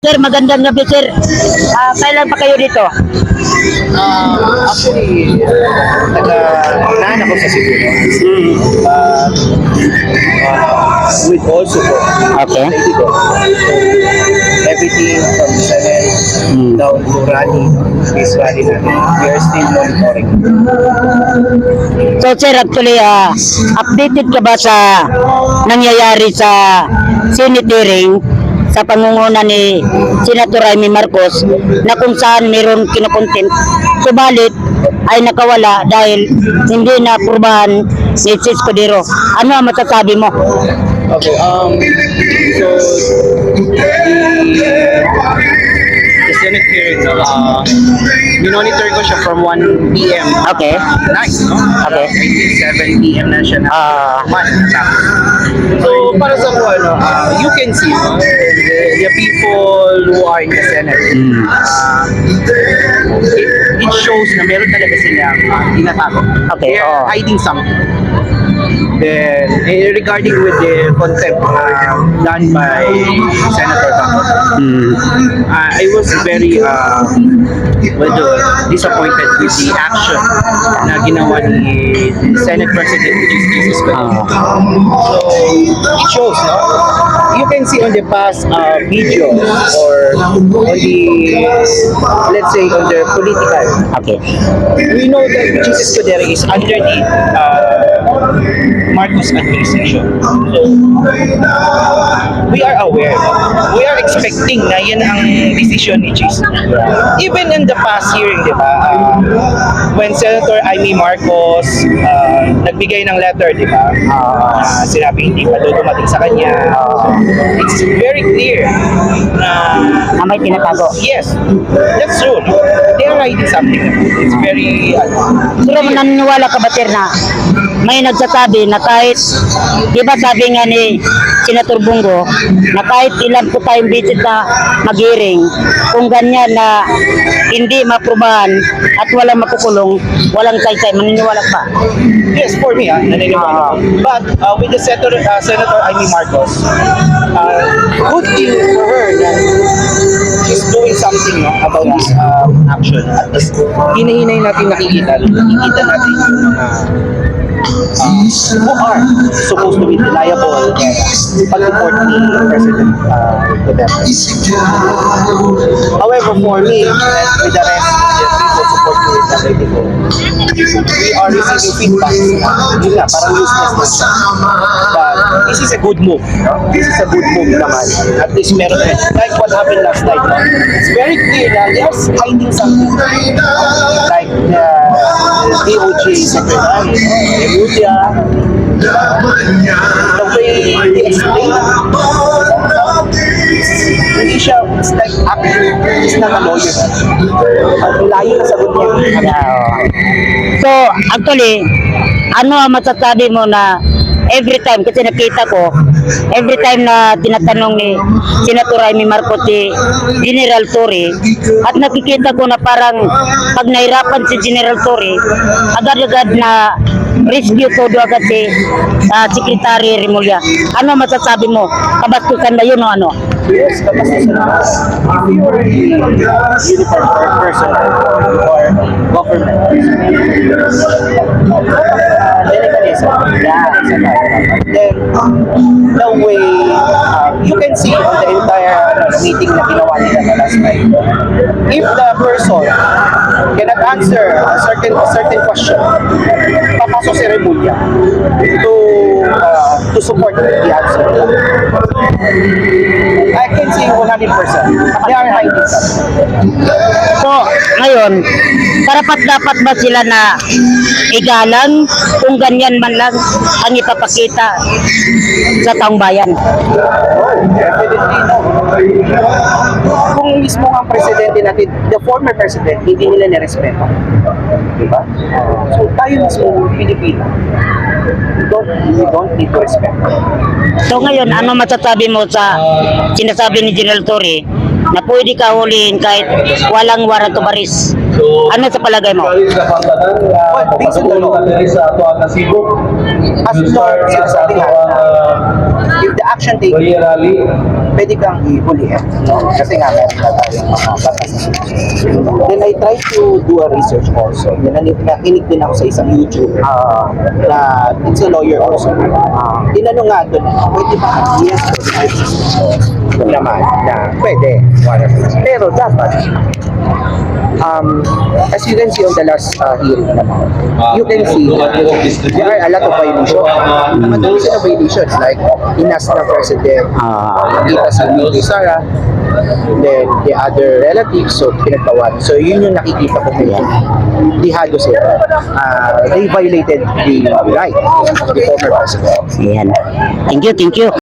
Sir, magandang gabi, sir. Kailan pa kayo dito? Actually, naan ako sa Cebu. But, with all support. Okay. Thank you. Everything from Senate down to rally, this rally natin, we are still monitoring. So, sir, actually, updated ka ba sa nangyayari sa Senate hearing sa pangunguna ni Senator Amy Marcos na kung saan mayroon kinukontempt, subalit ay nakawala dahil hindi na aprubahan ni Sis Cordero. Ano ang masasabi mo? Okay, so the Senate hearing, minonitor ko siya from 1 p.m. Okay. Nice, no? Okay. I think 7 p.m. na siya na match. So, para sa ko, you can see, no? The people who are in the Senate, it shows na meron talaga silang tinatago. Okay, They're hiding something. Then, regarding with the contempt done by Senator Baco, I was very disappointed with the action na ginawa ni Senate President, which is Jesus Cordero. So, it shows, no? You can see on the past videos or on the, let's say, on the political, Okay. we know that Jesus Cordero is under the Marcos administration. So, we are aware, we are expecting na yan ang decision ni Jesus. Even in the past hearing, di ba, when Senator Amy Marcos nagbigay ng letter, di ba, sinabi hindi pa doon dumating sa kanya, it's very clear na May tinatago. yes, that's true. No? They are writing something. It's very Pero naniniwala ka ba, sir, na may nagsasabi na kahit, di ba sabi nga ni Senator Bungo, na kahit ilan po tayong visit na mag-hearing, kung ganyan na hindi maprubahan at walang makukulong, walang saysay, maniniwala pa. yes, for me, naniniwala. But with the Senator Amy Marcos, good thing for her that she's doing something, no, about this action. At least, hinahinay natin nakikita natin yung mga who are supposed to be reliable pag-report ni President Duterte. However, for me, and with the rest of the people support me with the we are receiving feedback. Yun nga, parang useless na siya. But this is a good move. No? This is a good move naman. At least meron na. Like what happened last night. No? It's very clear na they are hiding something. Like the DOJ Secretary, Emudia, the way he explained, hindi siya, it's like acting, he's not a lawyer. Ang layo na sagot niya. So, actually, ano ang masasabi mo na every time, kasi nakita ko, every time na tinatanong ni Senator Amy Marcos si General Torre, at nakikita ko na parang pag nahirapan si General Torre, agad-agad na rescue todo agad si Secretary Remulla. Ano masasabi mo? Kabastusan ba yun o ano? Yes, kapag if you are a uniformed person or government, then the way you can see on the entire meeting na ginawa nila na last night, if the person cannot answer a certain question, papasok si Remulla to support the answer. I can say 100%. They are hiding something. So, ngayon, dapat ba sila na igalang kung ganyan man lang ang ipapakita sa taong bayan? Definitely no. Kung mismo ang presidente natin, the former president, hindi nila nirespeto. Diba? So tayo mismo, Pilipino, we don't need to respect. So ngayon, ano masasabi mo sa sinasabi ni General Torre na pwede ka huliin kahit walang warrant of arrest? Ano sa palagay mo? But based on the law, as long, sinasabi nga, if the action taken, pwede kang ihulihin. Kasi nga, meron na tayong mga batas. Then I try to do a research also. Nakinig din ako sa isang YouTuber na it's a lawyer also. Tinanong nga doon, pwede ba? Yes, naman na pwede. Pero dapat, as you can see on the last hearing naman, you can see there are a lot of violations. Madami sila violations like inas na president, kita sa Bibi Sara, then the other relatives, so pinagtawan. So yun yung nakikita ko ngayon. Lihado sila. They violated the right of the former president. Ayan. Thank you, thank you.